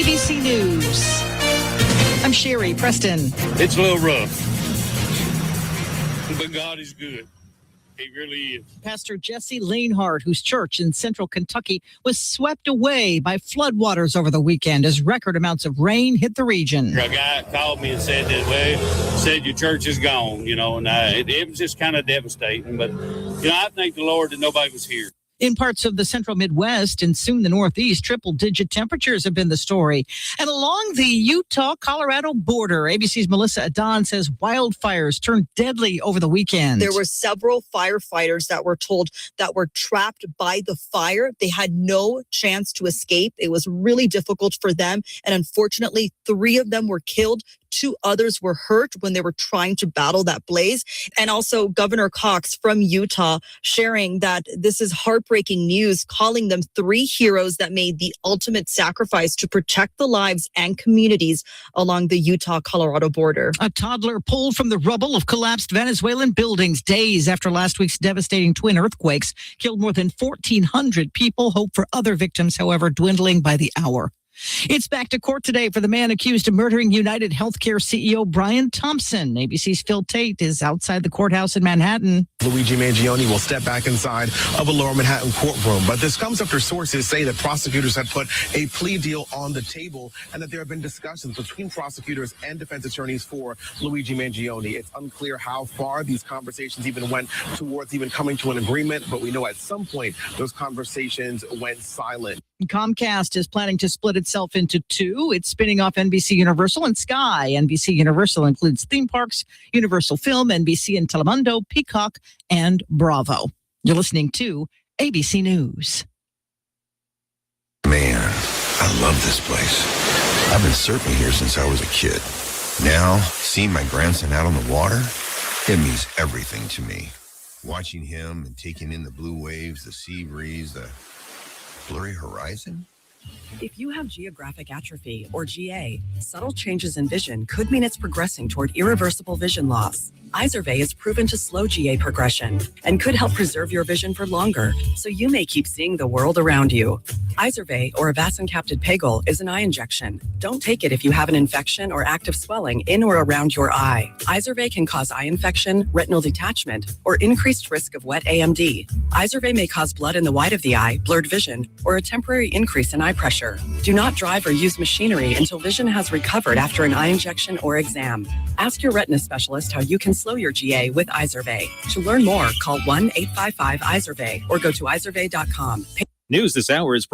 ABC News. I'm Sherry Preston. It's a little rough, but God is good. He really is. Pastor Jesse Lanehart, whose church in central Kentucky was swept away by floodwaters over the weekend as record amounts of rain hit the region. A guy called me and said that, your church is gone, and it was just kind of devastating. But, I thank the Lord that nobody was here. In parts of the central Midwest and soon the Northeast, triple-digit temperatures have been the story. And along the Utah-Colorado border, ABC's Melissa Adon says wildfires turned deadly over the weekend. There were several firefighters that were told that were trapped by the fire. They had no chance to escape. It was really difficult for them. And unfortunately, 3 of them were killed. 2 others were hurt when they were trying to battle that blaze. And also Governor Cox from Utah sharing that this is heartbreaking news, calling them 3 heroes that made the ultimate sacrifice to protect the lives and communities along the Utah-Colorado border. A toddler pulled from the rubble of collapsed Venezuelan buildings days after last week's devastating twin earthquakes killed more than 1,400 people. Hope for other victims, however, dwindling by the hour. It's back to court today for the man accused of murdering United Healthcare CEO Brian Thompson. ABC's Phil Tate is outside the courthouse in Manhattan. Luigi Mangione will step back inside of a lower Manhattan courtroom. But this comes after sources say that prosecutors had put a plea deal on the table and that there have been discussions between prosecutors and defense attorneys for Luigi Mangione. It's unclear how far these conversations even went towards even coming to an agreement, but we know at some point those conversations went silent. Comcast is planning to split itself into 2. It's spinning off NBC Universal and Sky. NBC Universal includes theme parks, Universal Film, NBC and Telemundo, Peacock, and Bravo. You're listening to ABC News. Man, I love this place. I've been surfing here since I was a kid. Now, seeing my grandson out on the water, it means everything to me. Watching him and taking in the blue waves, the sea breeze, the blurry horizon. If you have geographic atrophy, or GA, subtle changes in vision could mean it's progressing toward irreversible vision loss. Izervay is proven to slow GA progression and could help preserve your vision for longer, so you may keep seeing the world around you. Izervay, or avacincaptad pegol, is an eye injection. Don't take it if you have an infection or active swelling in or around your eye. Izervay can cause eye infection, retinal detachment, or increased risk of wet AMD. Izervay may cause blood in the white of the eye, blurred vision, or a temporary increase in eye pressure. Do not drive or use machinery until vision has recovered after an eye injection or exam. Ask your retina specialist how you can slow your GA with Izervay. To learn more, call 1-855-IZERVAY or go to izervay.com. News this hour is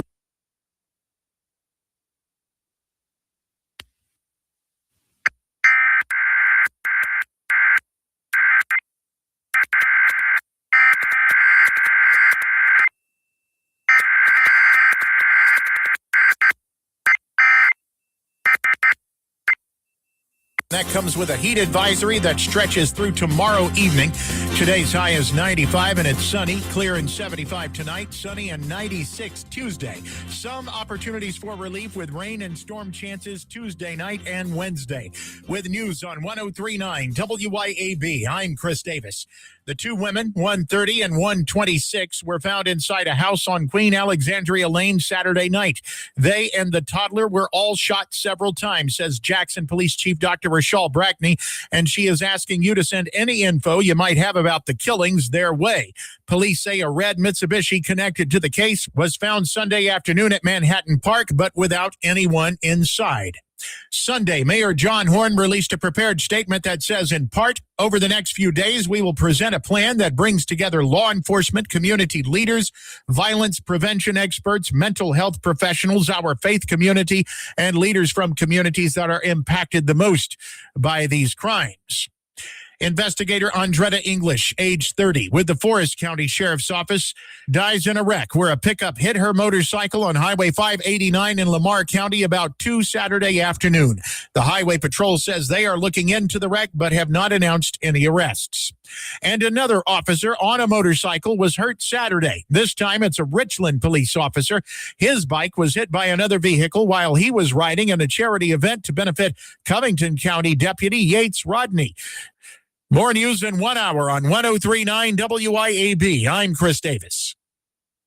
That comes with a heat advisory that stretches through tomorrow evening. Today's high is 95 and it's sunny, clear and 75 tonight, sunny and 96 Tuesday. Some opportunities for relief with rain and storm chances Tuesday night and Wednesday. With news on 103.9 WYAB, I'm Chris Davis. The 2 women, 130 and 126, were found inside a house on Queen Alexandria Lane Saturday night. They and the toddler were all shot several times, says Jackson Police Chief Dr. Rachel Brackney, and she is asking you to send any info you might have about the killings their way. Police say a red Mitsubishi connected to the case was found Sunday afternoon at Manhattan Park, but without anyone inside. Sunday, Mayor John Horn released a prepared statement that says, in part, over the next few days, we will present a plan that brings together law enforcement, community leaders, violence prevention experts, mental health professionals, our faith community, and leaders from communities that are impacted the most by these crimes. Investigator Andretta English, age 30, with the Forest County Sheriff's Office, dies in a wreck where a pickup hit her motorcycle on Highway 589 in Lamar County about 2 Saturday afternoon. The Highway Patrol says they are looking into the wreck but have not announced any arrests. And another officer on a motorcycle was hurt Saturday. This time it's a Richland police officer. His bike was hit by another vehicle while he was riding in a charity event to benefit Covington County Deputy Yates Rodney. More news in 1 hour on 103.9 WYAB. I'm Chris Davis.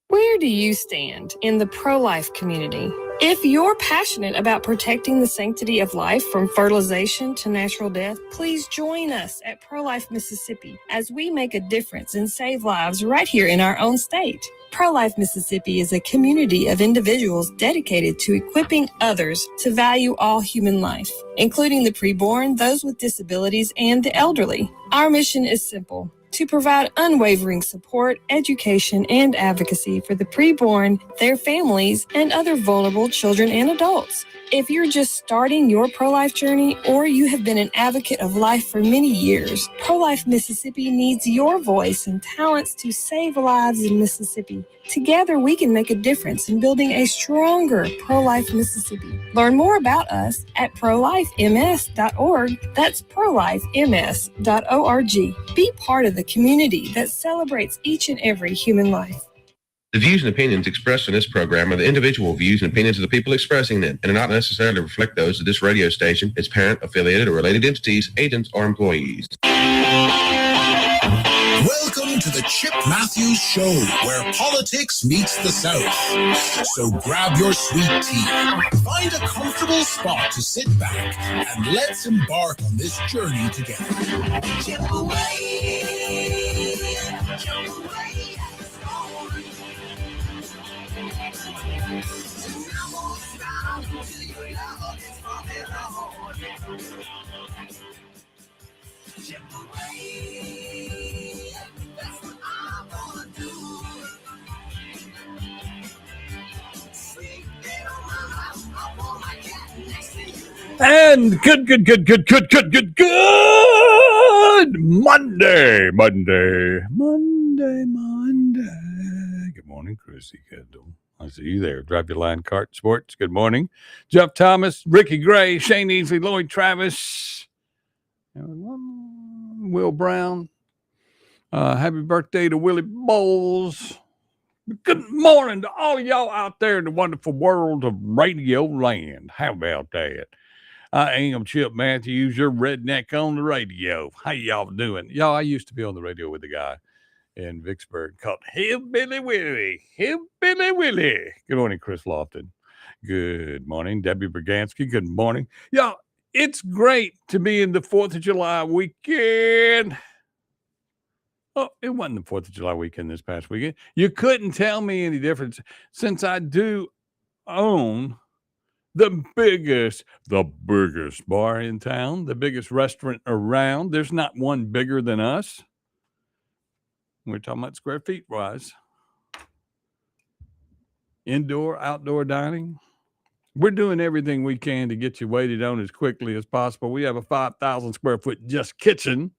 Where do you stand in the pro-life community? If you're passionate about protecting the sanctity of life from fertilization to natural death, please join us at Pro-Life Mississippi as we make a difference and save lives right here in our own state. Pro-Life Mississippi is a community of individuals dedicated to equipping others to value all human life, including the preborn, those with disabilities, and the elderly. Our mission is simple: to provide unwavering support, education, and advocacy for the preborn, their families, and other vulnerable children and adults. If you're just starting your pro-life journey or you have been an advocate of life for many years, Pro-Life Mississippi needs your voice and talents to save lives in Mississippi. Together, we can make a difference in building a stronger pro-life Mississippi. Learn more about us at prolifems.org. That's prolifems.org. Be part of the community that celebrates each and every human life. The views and opinions expressed in this program are the individual views and opinions of the people expressing them and do not necessarily reflect those of this radio station, its parent, affiliated, or related entities, agents, or employees. Welcome to the Chip Matthews Show, where politics meets the South. So grab your sweet tea, find a comfortable spot to sit back, and let's embark on this journey together. Chip away, chip away. And good Monday. Good morning, Chrissy Kendall. I see you there. Drive Your Line Kart Sports. Good morning. Jeff Thomas, Ricky Gray, Shane Easley, Lloyd Travis, Will Brown. Happy birthday to Willie Bowles. Good morning to all of y'all out there in the wonderful world of Radio Land. How about that? I am Chip Matthews, your redneck on the radio. How y'all doing? Y'all, I used to be on the radio with a guy in Vicksburg called Hillbilly Willie. Good morning, Chris Lofton. Good morning, Debbie Bragansky. Good morning. Y'all, it's great to be in the 4th of July weekend. Oh, it wasn't the 4th of July weekend this past weekend. You couldn't tell me any difference since I do own the biggest bar in town, the biggest restaurant around. There's not one bigger than us. We're talking about square feet wise. Indoor, outdoor dining. We're doing everything we can to get you waited on as quickly as possible. We have a 5,000 square foot just kitchen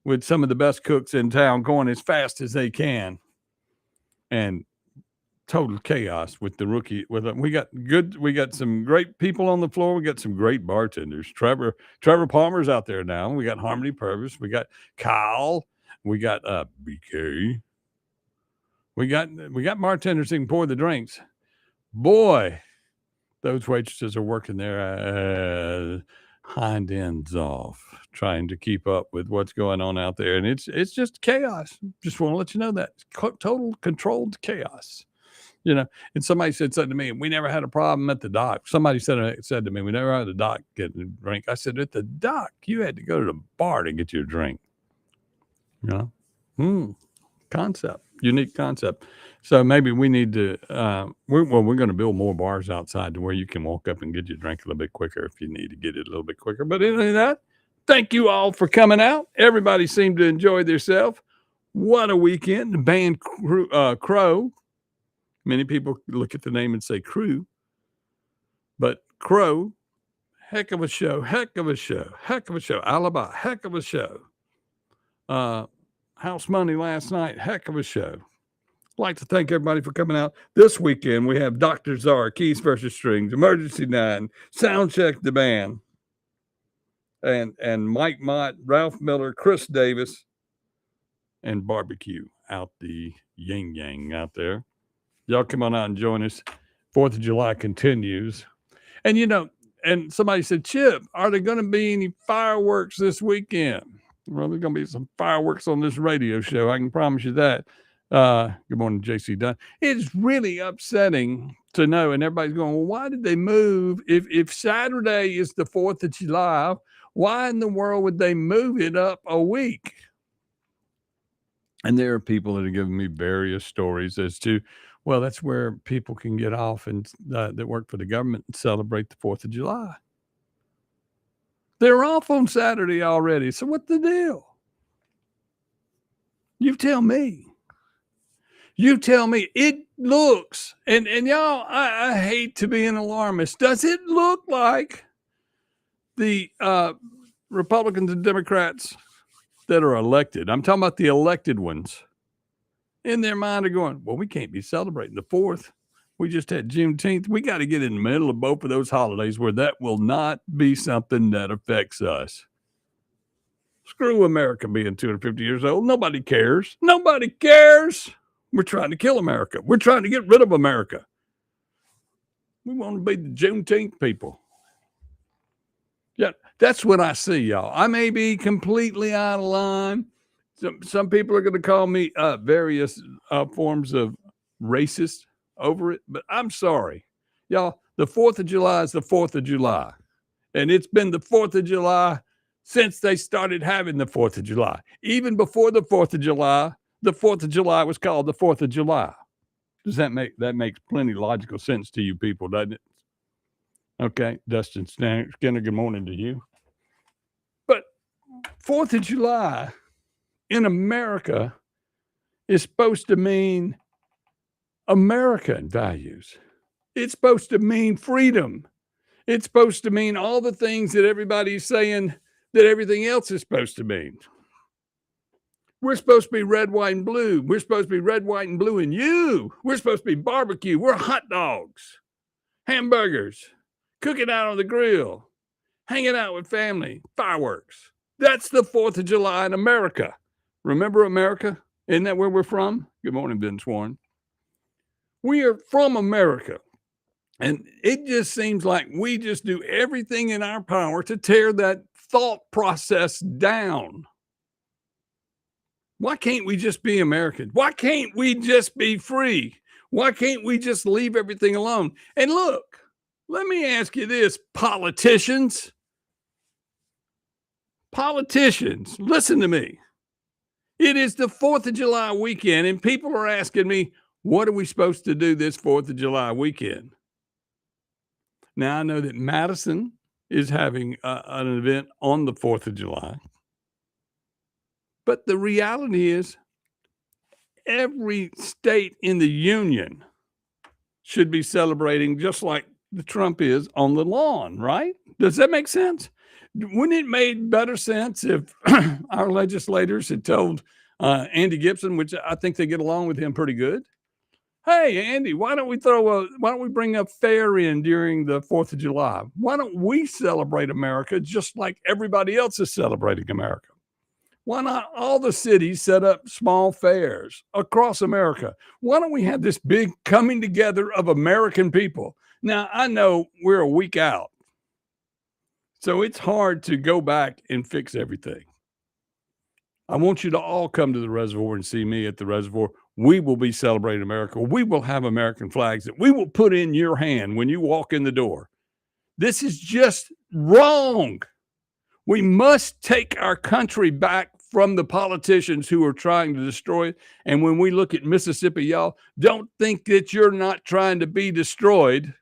with some of the best cooks in town going as fast as they can. And total chaos with the rookie. We got some great people on the floor. We got some great bartenders. Trevor Palmer's out there now. We got Harmony Purvis. We got Kyle. We got BK. We got bartenders who can pour the drinks. Boy, those waitresses are working their hind ends off, trying to keep up with what's going on out there. And it's just chaos. Just want to let you know that. Total controlled chaos. You know, and somebody said something to me, we never had a problem at the dock. Somebody said to me, we never had a dock getting a drink. I said, at the dock, you had to go to the bar to get your drink. You know? Unique concept. So maybe we need to, we're going to build more bars outside to where you can walk up and get your drink a little bit quicker if you need to get it a little bit quicker. But other than that, thank you all for coming out. Everybody seemed to enjoy themselves. What a weekend. The band Crow. Many people look at the name and say Crew, but Crow, heck of a show. Alibi, heck of a show. House Money last night, heck of a show. I'd like to thank everybody for coming out. This weekend, we have Dr. Czar, Keys versus Strings, Emergency 9, Soundcheck the Band, and Mike Mott, Ralph Miller, Chris Davis, and Barbecue out the yin yang out there. Y'all come on out and join us. 4th of July continues. And, you know, and somebody said, Chip, are there going to be any fireworks this weekend? Well, there's going to be some fireworks on this radio show. I can promise you that. Good morning, JC Dunn. It's really upsetting to know, and everybody's going, well, why did they move? If Saturday is the 4th of July, why in the world would they move it up a week? And there are people that are giving me various stories as to, well, that's where people can get off and that work for the government and celebrate the 4th of July. They're off on Saturday already. So what's the deal? You tell me. You tell me. It looks, and y'all, I hate to be an alarmist. Does it look like the Republicans and Democrats that are elected, I'm talking about the elected ones, in their mind are going, well, we can't be celebrating the 4th. We just had Juneteenth. We got to get in the middle of both of those holidays where that will not be something that affects us. Screw America being 250 years old. Nobody cares. Nobody cares. We're trying to kill America. We're trying to get rid of America. We want to be the Juneteenth people. Yeah, that's what I see, y'all. I may be completely out of line. Some people are going to call me various forms of racist over it, but I'm sorry. Y'all, the 4th of July is the 4th of July. And it's been the 4th of July since they started having the 4th of July. Even before the 4th of July, the 4th of July was called the 4th of July. Does that makes plenty logical sense to you people, doesn't it? Okay, Dustin Skinner, good morning to you. But 4th of July in America is supposed to mean American values. It's supposed to mean freedom. It's supposed to mean all the things that everybody's saying that everything else is supposed to mean. We're supposed to be red, white, and blue. We're supposed to be red, white, and blue, and you. We're supposed to be barbecue. We're hot dogs, hamburgers, cooking out on the grill, hanging out with family, fireworks. That's the 4th of July in America. Remember America? Isn't that where we're from? Good morning, Ben Swan. We are from America. And it just seems like we just do everything in our power to tear that thought process down. Why can't we just be American? Why can't we just be free? Why can't we just leave everything alone? And look, let me ask you this, politicians. Politicians, listen to me. It is the 4th of July weekend, and people are asking me, what are we supposed to do this 4th of July weekend? Now, I know that Madison is having an event on the 4th of July. But the reality is, every state in the union should be celebrating just like the Trump is on the lawn, right? Does that make sense? Wouldn't it make better sense if our legislators had told Andy Gibson, which I think they get along with him pretty good, hey, Andy, why don't we bring a fair in during the 4th of July? Why don't we celebrate America just like everybody else is celebrating America? Why not all the cities set up small fairs across America? Why don't we have this big coming together of American people? Now, I know we're a week out, so it's hard to go back and fix everything. I want you to all come to the reservoir and see me at the reservoir. We will be celebrating America. We will have American flags that we will put in your hand when you walk in the door. This is just wrong. We must take our country back from the politicians who are trying to destroy it. And when we look at Mississippi, y'all, don't think that you're not trying to be destroyed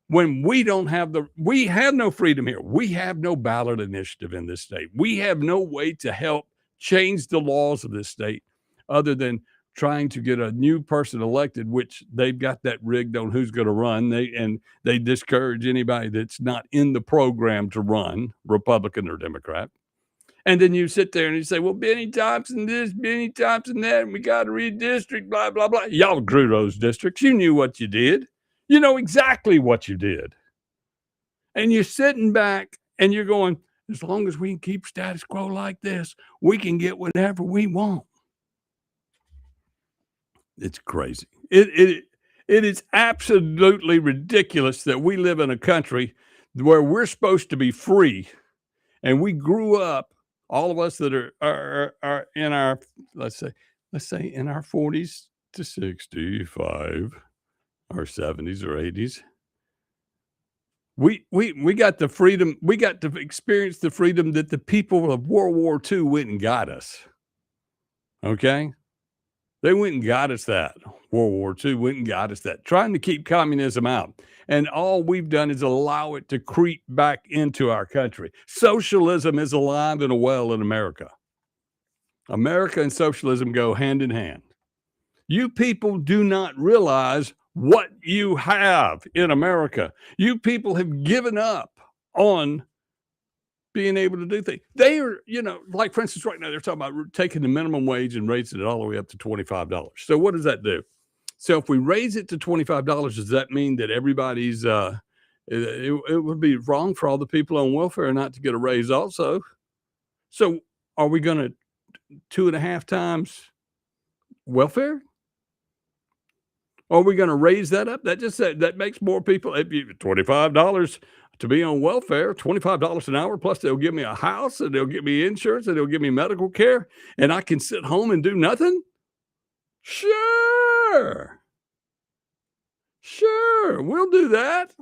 when we have no freedom here. We have no ballot initiative in this state. We have no way to help change the laws of this state other than trying to get a new person elected, which they've got that rigged on who's going to run. They discourage anybody that's not in the program to run, Republican or Democrat. And then you sit there and you say, well, Benny Thompson this, Benny Thompson that, and we got to redistrict, blah, blah, blah. Y'all grew those districts. You knew what you did. You know exactly what you did. And you're sitting back and you're going, as long as we can keep status quo like this, we can get whatever we want. It's crazy. It is absolutely ridiculous that we live in a country where we're supposed to be free, and we grew up, all of us that are in our, let's say, let's say in our 40s to 65 or 70s or 80s, we got the freedom, we got to experience the freedom that the people of World War II went and got us. Okay? They went and got us that. World War II went and got us that, trying to keep communism out. And all we've done is allow it to creep back into our country. Socialism is alive and well in America. America and socialism go hand in hand. You people do not realize what you have in America. You people have given up on being able to do things. They are, like for instance, right now they're talking about taking the minimum wage and raising it all the way up to $25. So what does that do? So if we raise it to $25, does that mean that everybody's, it would be wrong for all the people on welfare not to get a raise also? So are we going to 2.5 times welfare? Are we going to raise that up? That makes more people. If you $25 to be on welfare, $25 an hour, plus they'll give me a house and they'll give me insurance and they'll give me medical care, and I can sit home and do nothing? Sure, we'll do that.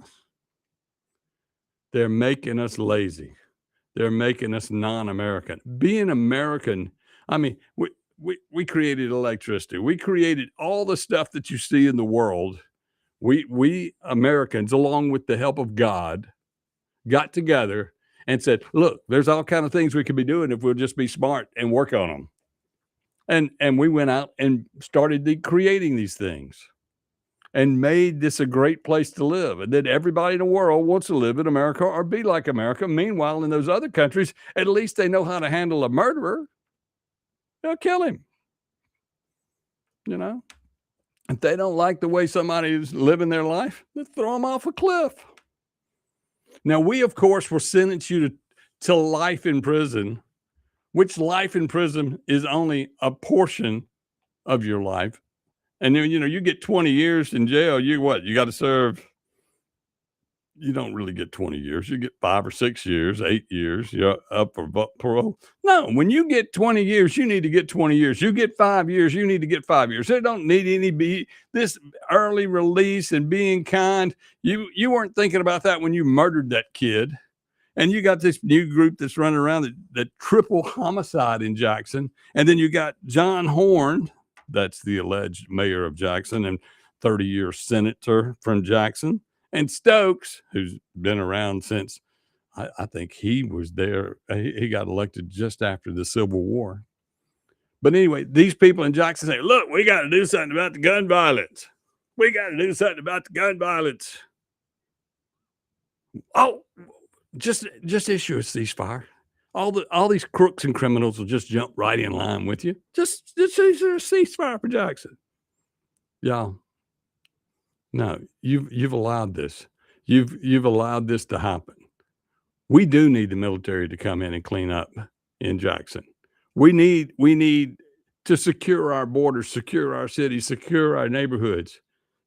They're making us lazy. They're making us non-American. Being American, I mean, we created electricity. We created all the stuff that you see in the world. We Americans, along with the help of God, got together and said, look, there's all kind of things we could be doing if we'll just be smart and work on them. And we went out and started creating these things and made this a great place to live. And then everybody in the world wants to live in America or be like America. Meanwhile, in those other countries, at least they know how to handle a murderer. They'll kill him. If they don't like the way somebody is living their life, they'll throw them off a cliff. Now, we, of course, will sentence you to life in prison, which life in prison is only a portion of your life. And then, you get 20 years in jail. You got to serve. You don't really get 20 years. You get 5 or 6 years, 8 years. You're up for parole. No, when you get 20 years, you need to get 20 years. You get 5 years, you need to get 5 years. They don't need this early release and being kind. You weren't thinking about that when you murdered that kid. And you got this new group that's running around that triple homicide in Jackson. And then you got John Horn, that's the alleged mayor of Jackson and 30-year senator from Jackson. And Stokes, who's been around since, I think he was there. He got elected just after the Civil War. But anyway, these people in Jackson say, look, we got to do something about the gun violence. We got to do something about the gun violence. Oh, just issue a ceasefire. All these crooks and criminals will just jump right in line with you. Just issue a ceasefire for Jackson. Y'all. No, you've allowed this. You've allowed this to happen. We do need the military to come in and clean up in Jackson. We need to secure our borders, secure our cities, secure our neighborhoods.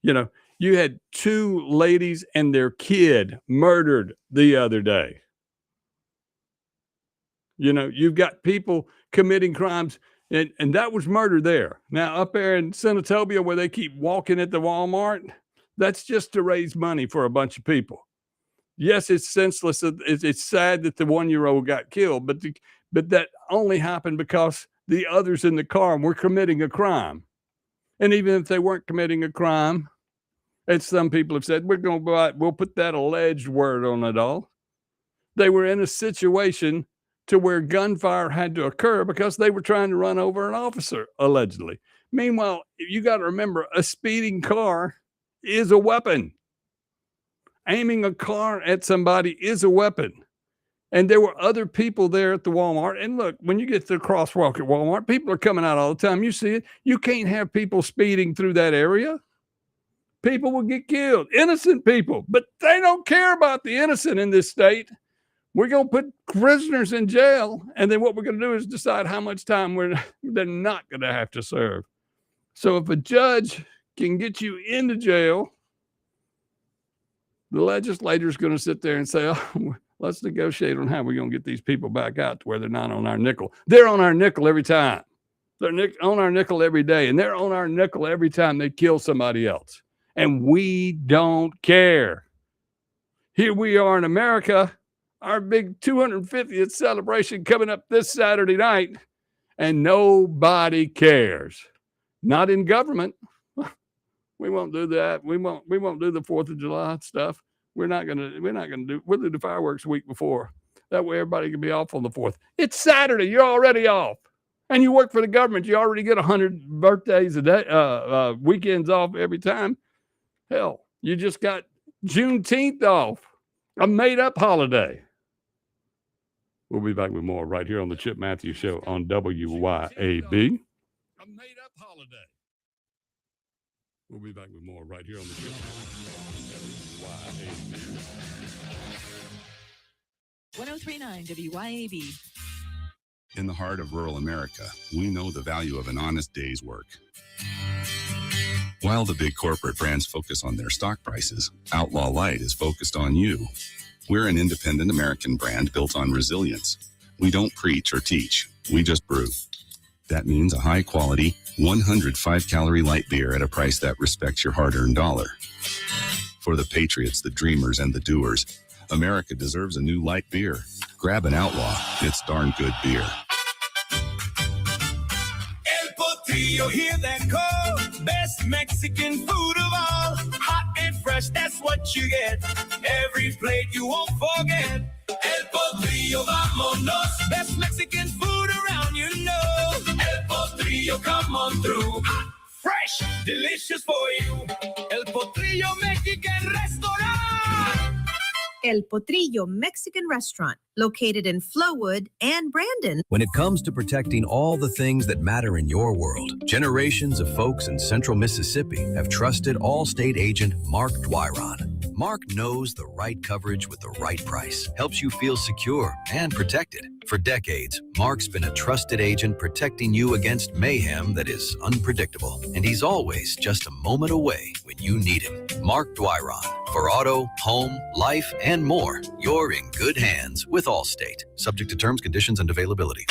You had 2 ladies and their kid murdered the other day. You've got people committing crimes, and that was murder there. Now, up there in Senatobia, where they keep walking at the Walmart, that's just to raise money for a bunch of people. Yes, it's senseless. It's sad that the 1-year-old got killed, but that only happened because the others in the car were committing a crime. And even if they weren't committing a crime, as some people have said, we'll put that alleged word on it all. They were in a situation to where gunfire had to occur because they were trying to run over an officer, allegedly. Meanwhile, you got to remember, a speeding car is a weapon. Aiming a car at somebody is a weapon. And there were other people there at the Walmart. And look, when you get to the crosswalk at Walmart, people are coming out all the time. You see it. You can't have people speeding through that area. People will get killed. Innocent people. But they don't care about the innocent in this state. We're going to put prisoners in jail. And then what we're going to do is decide how much time they're not going to have to serve. So if a judge can get you into jail, the legislature is going to sit there and say, oh, let's negotiate on how we're going to get these people back out to where they're not on our nickel. They're on our nickel every time. They're on our nickel every day, and they're on our nickel every time they kill somebody else. And we don't care. Here we are in America, our big 250th celebration coming up this Saturday night, and nobody cares. Not in government. We won't do that. We won't do the 4th of July stuff. We'll do the fireworks week before. That way everybody can be off on the 4th. It's Saturday. You're already off. And you work for the government. You already get 100 birthdays a day, weekends off every time. Hell, you just got Juneteenth off, a made-up holiday. We'll be back with more right here on the Chip Matthews Show on WYAB. A made-up holiday. We'll be back with more right here on the Chip Matthews Show on WYAB. 103.9 WYAB. In the heart of rural America, we know the value of an honest day's work. While the big corporate brands focus on their stock prices, Outlaw Light is focused on you. We're an independent American brand built on resilience. We don't preach or teach, we just brew. That means a high-quality, 105-calorie light beer at a price that respects your hard-earned dollar. For the patriots, the dreamers, and the doers, America deserves a new light beer. Grab an Outlaw. It's darn good beer. El Potrillo, hear that call? Best Mexican food of all. Hot and fresh, that's what you get. Every plate you won't forget. El Potrillo, vámonos. Best Mexican food around, you know. El Potrillo, come on through. Hot, fresh, delicious for you. El Potrillo Mexican Restaurant. El Potrillo Mexican Restaurant, located in Flowood and Brandon. When it comes to protecting all the things that matter in your world, generations of folks in central Mississippi have trusted Allstate agent Mark Dwyron. Mark knows the right coverage with the right price, helps you feel secure and protected. For decades, Mark's been a trusted agent protecting you against mayhem that is unpredictable. And he's always just a moment away when you need him. Mark Dwyron. For auto, home, life, and more, you're in good hands with Allstate. Subject to terms, conditions, and availability.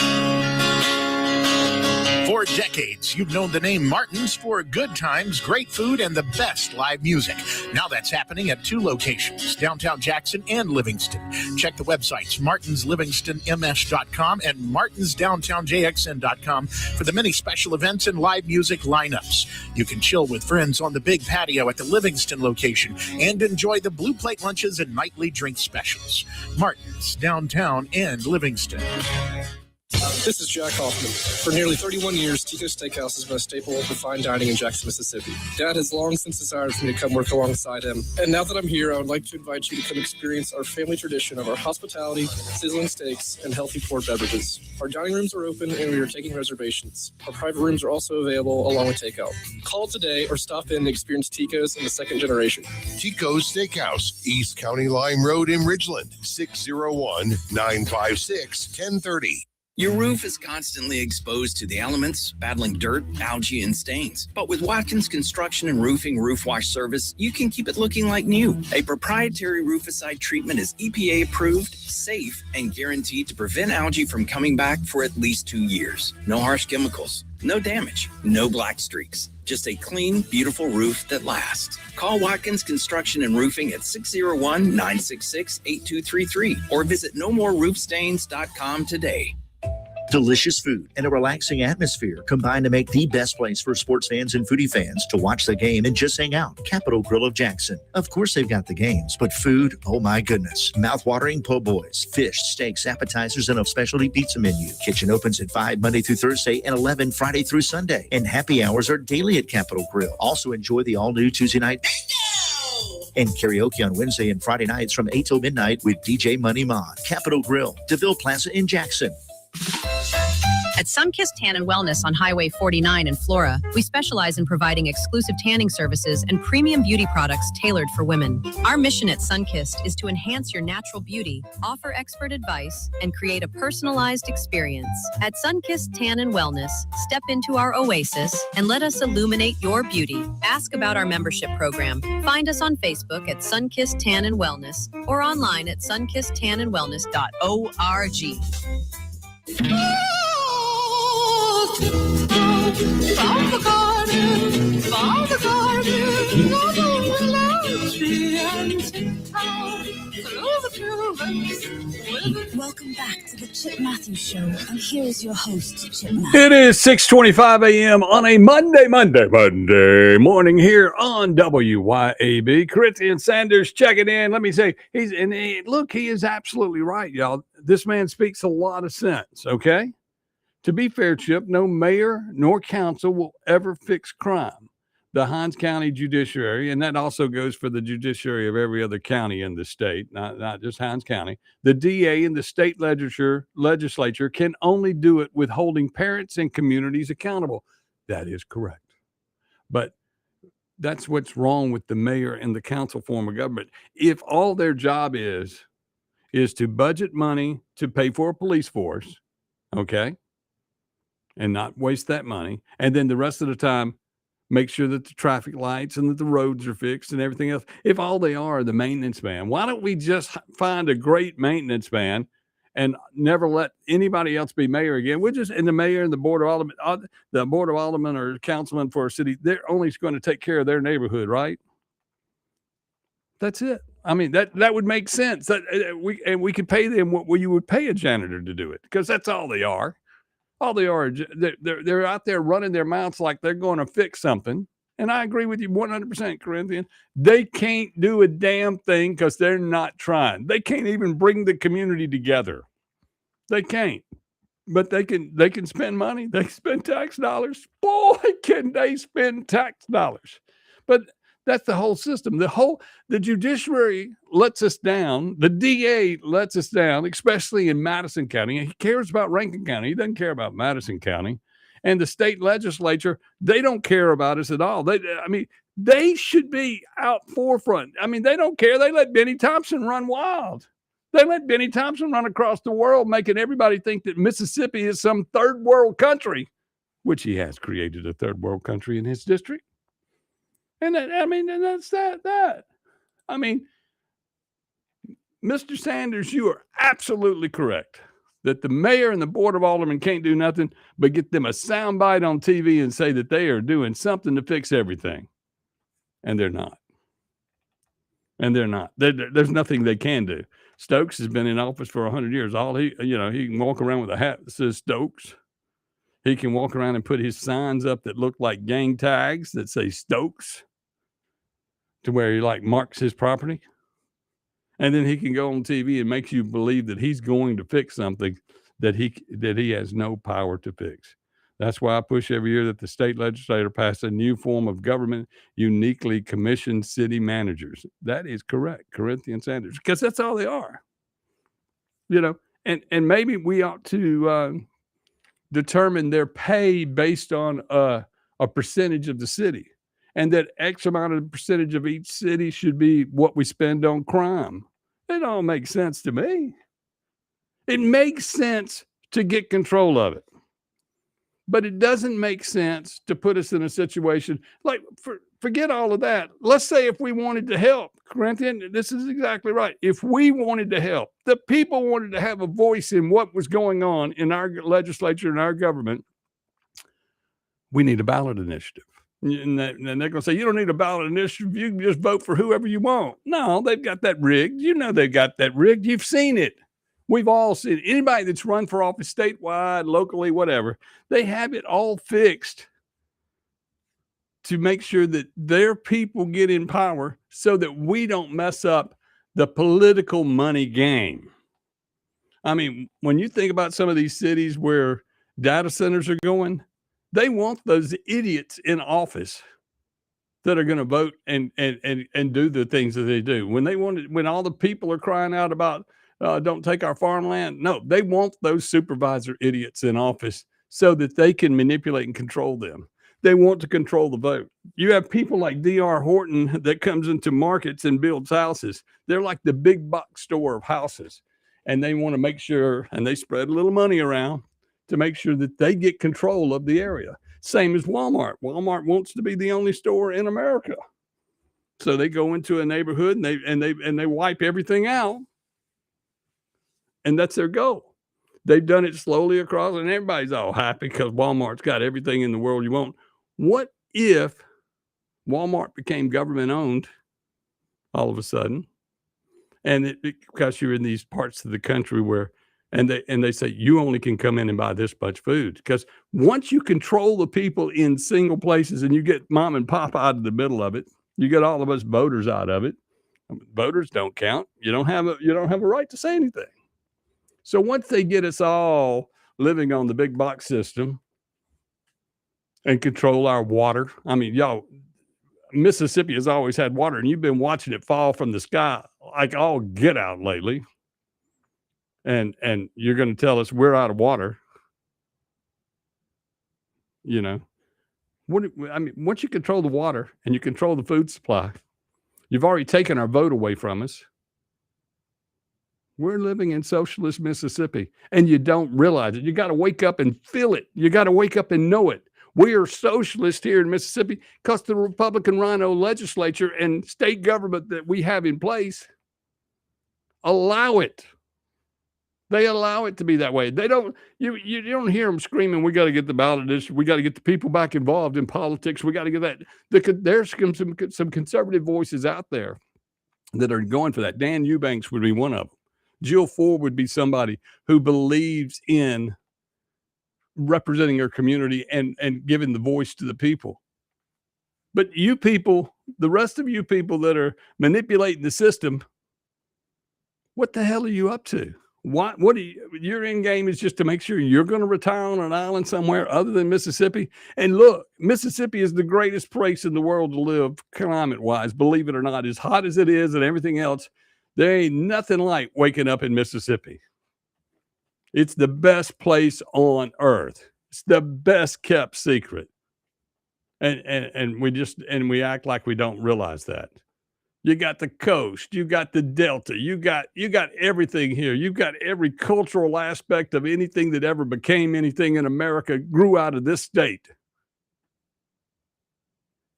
For decades, you've known the name Martin's for good times, great food, and the best live music. Now that's happening at 2 locations, downtown Jackson and Livingston. Check the websites, martinslivingstonms.com and martinsdowntownjxn.com for the many special events and live music lineups. You can chill with friends on the big patio at the Livingston location and enjoy the blue plate lunches and nightly drink specials. Martin's, downtown and Livingston. This is Jack Hoffman. For nearly 31 years, Tico's Steakhouse has been a staple of fine dining in Jackson, Mississippi. Dad has long since desired for me to come work alongside him. And now that I'm here, I would like to invite you to come experience our family tradition of our hospitality, sizzling steaks, and healthy poured beverages. Our dining rooms are open and we are taking reservations. Our private rooms are also available along with takeout. Call today or stop in and experience Tico's in the second generation. Tico's Steakhouse, East County Line Road in Ridgeland, 601-956-1030. Your roof is constantly exposed to the elements, battling dirt, algae, and stains. But with Watkins Construction and Roofing Roof Wash Service, you can keep it looking like new. A proprietary rooficide treatment is EPA approved, safe, and guaranteed to prevent algae from coming back for at least 2 years. No harsh chemicals, no damage, no black streaks. Just a clean, beautiful roof that lasts. Call Watkins Construction and Roofing at 601-966-8233 or visit nomoreroofstains.com today. Delicious food and a relaxing atmosphere combine to make the best place for sports fans and foodie fans to watch the game and just hang out. Capitol Grill of Jackson. Of course they've got the games, but food, oh my goodness. Mouth-watering po' boys, fish, steaks, appetizers, and a specialty pizza menu. Kitchen opens at 5 Monday through Thursday and 11 Friday through Sunday. And happy hours are daily at Capitol Grill. Also enjoy the all-new Tuesday night and karaoke on Wednesday and Friday nights from 8 till midnight with DJ Money Mon. Capitol Grill, DeVille Plaza in Jackson. At Sunkissed Tan and Wellness on Highway 49 in Flora, we specialize in providing exclusive tanning services and premium beauty products tailored for women. Our mission at Sunkissed is to enhance your natural beauty, offer expert advice, and create a personalized experience. At Sunkissed Tan and Wellness, step into our oasis and let us illuminate your beauty. Ask about our membership program. Find us on Facebook at Sunkissed Tan and Wellness or online at sunkissedtanandwellness.org. From the garden, from the garden, over willow tree and tiptoe through the tulips. Welcome back to the Chip Matthews Show, and here is your host, Chip Matthews. It is 6:25 a.m. on a Monday morning here on WYAB. Corinthian Sanders checking in. Let me say, he is absolutely right, y'all. This man speaks a lot of sense, okay? To be fair, Chip, no mayor nor council will ever fix crime. The Hinds County Judiciary, and that also goes for the judiciary of every other county in the state, not just Hinds County. The DA and the state legislature can only do it with holding parents and communities accountable. That is correct. But that's what's wrong with the mayor and the council form of government. If all their job is to budget money to pay for a police force, okay, and not waste that money, and then the rest of the time make sure that the traffic lights and that the roads are fixed and everything else. If all they are the maintenance man, why don't we just find a great maintenance man and never let anybody else be mayor again? We're just, and the mayor and the board of aldermen or councilman for a city, they're only going to take care of their neighborhood, right? That's it. I mean, that would make sense. That we could pay them what you would pay a janitor to do it, because that's all they are. All they are, they're out there running their mouths like they're going to fix something. And I agree with you 100%, Corinthian. They can't do a damn thing because they're not trying. They can't even bring the community together. They can't. But they can spend money. They spend tax dollars. Boy, can they spend tax dollars. But that's the whole system. The judiciary lets us down. The DA lets us down, especially in Madison County. He cares about Rankin County. He doesn't care about Madison County. And the state legislature, they don't care about us at all. They should be out forefront. I mean, they don't care. They let Benny Thompson run wild. They let Benny Thompson run across the world, making everybody think that Mississippi is some third world country, which he has created a third world country in his district. And that's that. I mean, Mr. Sanders, you are absolutely correct that the mayor and the board of aldermen can't do nothing but get them a soundbite on TV and say that they are doing something to fix everything. And they're not. There's nothing they can do. Stokes has been in office for 100 years. He can walk around with a hat that says Stokes. He can walk around and put his signs up that look like gang tags that say Stokes, to where he marks his property. And then he can go on TV and make you believe that he's going to fix something that he has no power to fix. That's why I push every year that the state legislature pass a new form of government, uniquely commissioned city managers. That is correct, Corinthian Sanders, because that's all they are. And maybe we ought to determine their pay based on a percentage of the city, and that X amount of percentage of each city should be what we spend on crime. It all makes sense to me. It makes sense to get control of it. But it doesn't make sense to put us in a situation forget all of that. Let's say if we wanted to help, Corinthian, this is exactly right. If we wanted to help, the people wanted to have a voice in what was going on in our legislature and our government, we need a ballot initiative. And they're going to say, you don't need a ballot initiative. You can just vote for whoever you want. No, they've got that rigged. They've got that rigged. You've seen it. We've all seen it. Anybody that's run for office statewide, locally, whatever, they have it all fixed to make sure that their people get in power so that we don't mess up the political money game. I mean, when you think about some of these cities where data centers are going, they want those idiots in office that are going to vote and do the things that they do. When all the people are crying out about don't take our farmland. No, they want those supervisor idiots in office so that they can manipulate and control them. They want to control the vote. You have people like D.R. Horton that comes into markets and builds houses. They're like the big box store of houses. And they want to make sure, and they spread a little money around to make sure that they get control of the area. Same as Walmart. Walmart wants to be the only store in America. So they go into a neighborhood and they wipe everything out. And that's their goal. They've done it slowly across, and everybody's all happy because Walmart's got everything in the world you want. What if Walmart became government owned all of a sudden? And because you're in these parts of the country where, and they say you only can come in and buy this much food. Because once you control the people in single places and you get mom and pop out of the middle of it, you get all of us voters out of it. Voters don't count. You don't have a right to say anything. So once they get us all living on the big box system and control our water, I mean, y'all, Mississippi has always had water, and you've been watching it fall from the sky like all get out lately. And you're going to tell us we're out of water. You know, once you control the water and you control the food supply, you've already taken our vote away from us. We're living in socialist Mississippi, and you don't realize it. You got to wake up and feel it. You got to wake up and know it. We are socialist here in Mississippi because the Republican Rhino legislature and state government that we have in place allow it. They allow it to be that way. They don't. You don't hear them screaming, "We got to get the ballot issue. We got to get the people back involved in politics. We got to get that." There's some conservative voices out there that are going for that. Dan Eubanks would be one of them. Jill Ford would be somebody who believes in representing our community and giving the voice to the people. But you people, the rest of you people that are manipulating the system, what the hell are you up to? What do your end game is just to make sure you're going to retire on an island somewhere other than Mississippi? And look, Mississippi is the greatest place in the world to live climate wise, believe it or not, as hot as it is and everything else. There ain't nothing like waking up in Mississippi. It's the best place on earth. It's the best kept secret. And we act like we don't realize that. You got the coast, you got the Delta, you got everything here. You've got every cultural aspect of anything that ever became anything in America grew out of this state.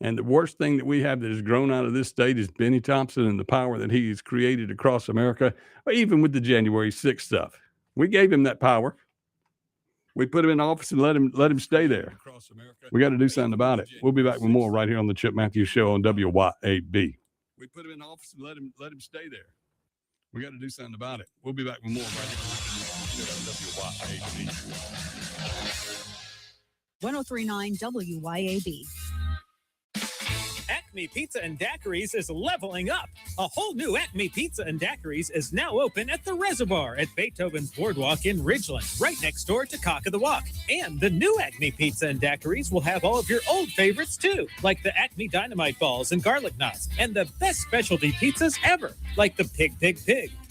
And the worst thing that we have that has grown out of this state is Benny Thompson and the power that he has created across America, even with the January 6th stuff. We gave him that power. We put him in office and let him stay there. We got to do something about it. We'll be back with more right here on the Chip Matthews Show on WYAB. We put him in office and let him stay there. We got to do something about it. We'll be back with more right here on WYAB. 1039 WYAB. Acme Pizza and Daiquiris is leveling up. A whole new Acme Pizza and Daiquiris is now open at the Reservoir at Beethoven's Boardwalk in Ridgeland, right next door to Cock of the Walk. And the new Acme Pizza and Daiquiris will have all of your old favorites too, like the Acme Dynamite Balls and Garlic Knots, and the best specialty pizzas ever, like the Pig,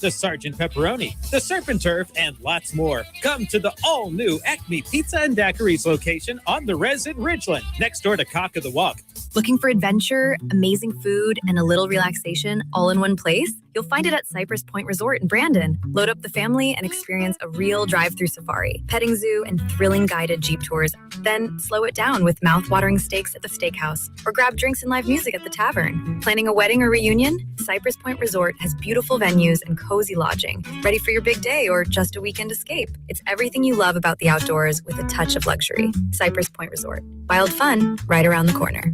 the Sergeant Pepperoni, the Surf and Turf, and lots more. Come to the all-new Acme Pizza and Daiquiris location on the Res in Ridgeland, next door to Cock of the Walk. Looking for adventure, amazing food, and a little relaxation all in one place? You'll find it at Cypress Point Resort in Brandon. Load up the family and experience a real drive-through safari, petting zoo, and thrilling guided Jeep tours. Then slow it down with mouth-watering steaks at the steakhouse, or grab drinks and live music at the tavern. Planning a wedding or reunion? Cypress Point Resort has beautiful venues and cozy lodging. Ready for your big day or just a weekend escape? It's everything you love about the outdoors with a touch of luxury. Cypress Point Resort. Wild fun right around the corner.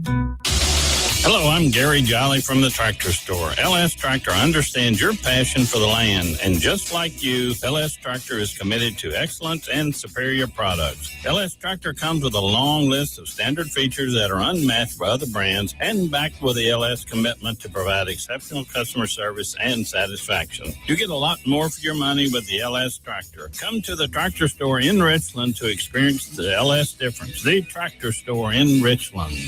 Hello, I'm Gary Jolly from the Tractor Store. LS Tractor understands your passion for the land, and just like you, LS Tractor is committed to excellence and superior products. LS Tractor comes with a long list of standard features that are unmatched by other brands and backed with the LS commitment to provide exceptional customer service and satisfaction. You get a lot more for your money with the LS Tractor. Come to the Tractor Store in Richland to experience the LS difference. The Tractor Store in Richland.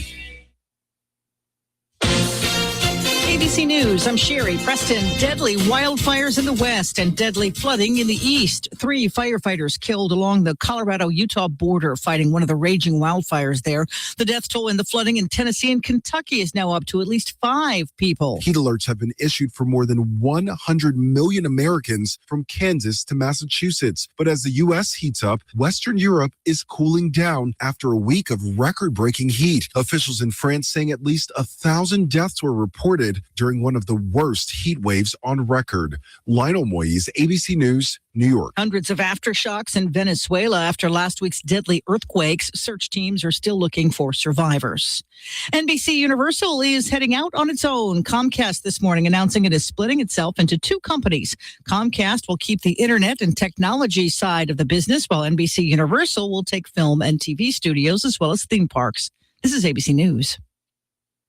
ABC News, I'm Sherry Preston. Deadly wildfires in the west and deadly flooding in the east. 3 firefighters killed along the Colorado-Utah border fighting one of the raging wildfires there. The death toll in the flooding in Tennessee and Kentucky is now up to at least 5 people. Heat alerts have been issued for more than 100 million Americans from Kansas to Massachusetts. But as the U.S. heats up, Western Europe is cooling down after a week of record-breaking heat. Officials in France saying at least 1,000 deaths were reported. during one of the worst heat waves on record. Lionel Moyes, ABC News, New York. Hundreds of aftershocks in Venezuela after last week's deadly earthquakes. Search teams are still looking for survivors. NBC Universal is heading out on its own. Comcast this morning announcing it is splitting itself into two companies. Comcast will keep the internet and technology side of the business, while NBC Universal will take film and TV studios as well as theme parks. This is ABC News.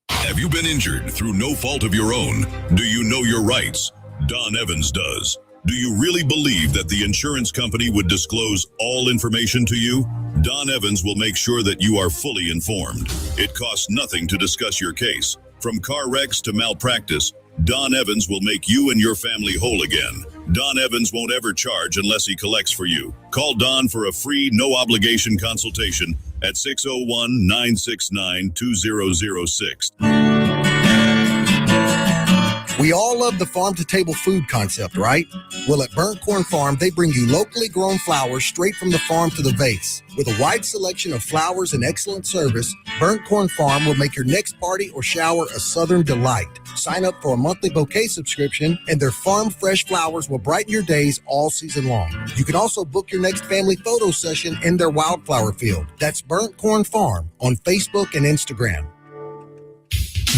Have you been injured through no fault of your own? Do you know your rights? Don Evans does. Do you really believe that the insurance company would disclose all information to you? Don Evans will make sure that you are fully informed. It costs nothing to discuss your case. From car wrecks to malpractice, Don Evans will make you and your family whole again. Don Evans won't ever charge unless he collects for you. Call Don for a free, no-obligation consultation at 601-969-2006. We all love the farm-to-table food concept, right? Well, at Burnt Corn Farm, they bring you locally grown flowers straight from the farm to the vase. With a wide selection of flowers and excellent service, Burnt Corn Farm will make your next party or shower a southern delight. Sign up for a monthly bouquet subscription, and their farm-fresh flowers will brighten your days all season long. You can also book your next family photo session in their wildflower field. That's Burnt Corn Farm on Facebook and Instagram.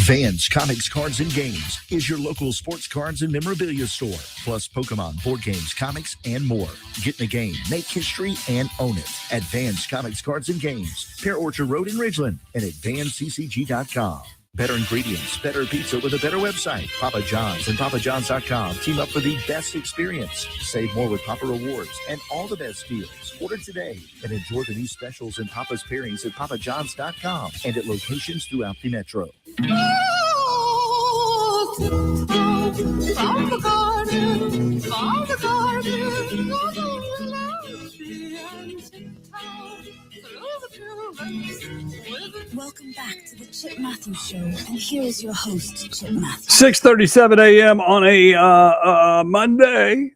Vans Comics, Cards, and Games is your local sports cards and memorabilia store, plus Pokemon, board games, comics, and more. Get in the game, make history, and own it at Vans Comics, Cards, and Games, Pear Orchard Road in Ridgeland, and at vansccg.com. Better ingredients, better pizza with a better website. Papa John's and papajohns.com team up for the best experience. Save more with Papa Rewards and all the best deals. Order today and enjoy the new specials and Papa's pairings at papajohns.com and at locations throughout the metro. Welcome back to the Chip Matthews Show, and here is your host, Chip Matthews. 6:37 a.m. on a Monday,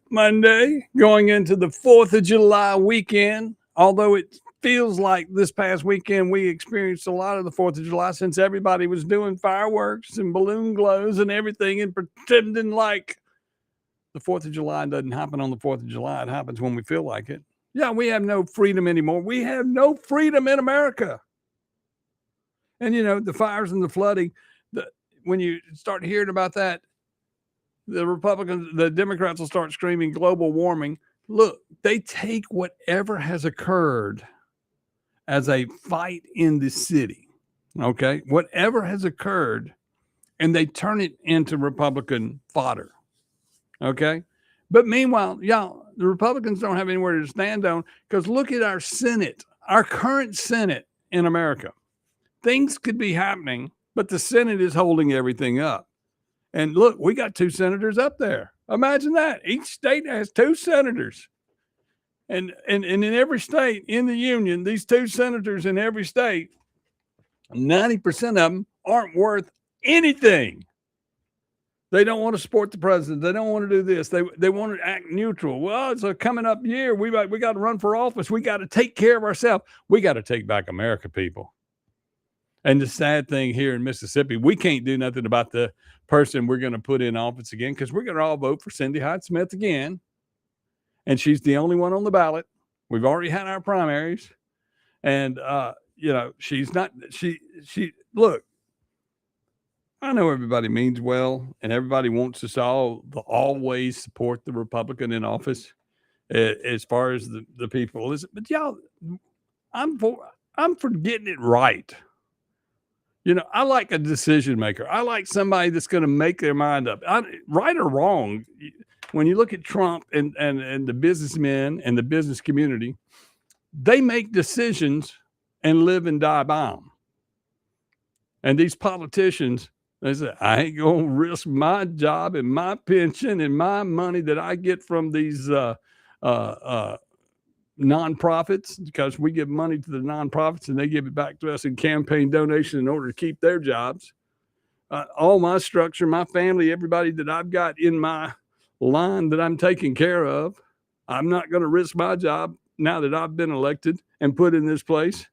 going into the 4th of July weekend. Although it feels like this past weekend we experienced a lot of the 4th of July since everybody was doing fireworks and balloon glows and everything and pretending like the 4th of July doesn't happen on the 4th of July. It happens when we feel like it. Yeah, we have no freedom anymore. We have no freedom in America. And, you know, the fires and the flooding, when you start hearing about that, the Democrats will start screaming global warming. Look, they take whatever has occurred as a fight in the city, okay? Whatever has occurred, and they turn it into Republican fodder, okay? But meanwhile, y'all, the Republicans don't have anywhere to stand on, because look at our Senate, our current Senate in America. Things could be happening, but the Senate is holding everything up. And look, we got 2 senators up there. Imagine that. Each state has 2 senators. And in every state in the union, these 2 senators in every state, 90% of them aren't worth anything. They don't want to support the president. They don't want to do this. They want to act neutral. Well, it's a coming up year. We got to run for office. We got to take care of ourselves. We got to take back America, people. And the sad thing here in Mississippi, we can't do nothing about the person we're going to put in office again, because we're going to all vote for Cindy Hyde-Smith again. And she's the only one on the ballot. We've already had our primaries. And, you know, she's not, look, I know everybody means well, and everybody wants us all to always support the Republican in office as far as the people. But y'all, I'm for getting it right. You know, I like a decision maker. I like somebody that's going to make their mind up. Right or wrong, when you look at Trump and the businessmen and the business community, they make decisions and live and die by them. And these politicians, they say, I ain't going to risk my job and my pension and my money that I get from these nonprofits, because we give money to the nonprofits and they give it back to us in campaign donation in order to keep their jobs. All my structure, my family, everybody that I've got in my line that I'm taking care of, I'm not going to risk my job now that I've been elected and put in this place.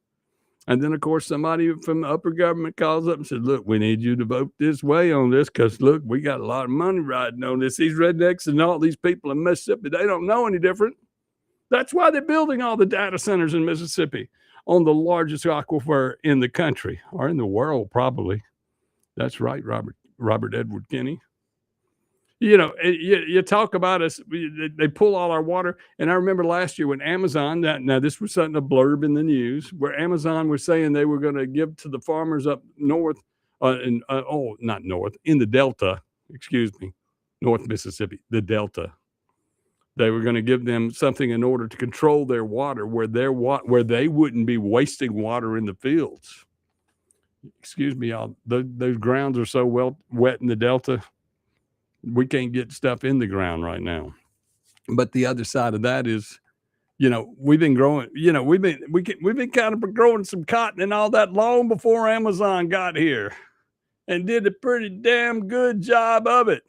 And then, of course, somebody from the upper government calls up and says, look, we need you to vote this way on this because, look, we got a lot of money riding on this. These rednecks and all these people in Mississippi, they don't know any different. That's why they're building all the data centers in Mississippi on the largest aquifer in the country, or in the world, probably. That's right, Robert Edward Kinney. You know, you talk about us, they pull all our water. And I remember last year when Amazon, now this was something, a blurb in the news, where Amazon was saying they were going to give to the farmers up north, not north, in the Delta, North Mississippi, the Delta. They were going to give them something in order to control their water, where they wouldn't be wasting water in the fields. Excuse me, y'all. Those grounds are so wet in the Delta. We can't get stuff in the ground right now. But the other side of that is, you know, we've been growing, you know, we've been kind of growing some cotton and all that long before Amazon got here and did a pretty damn good job of it.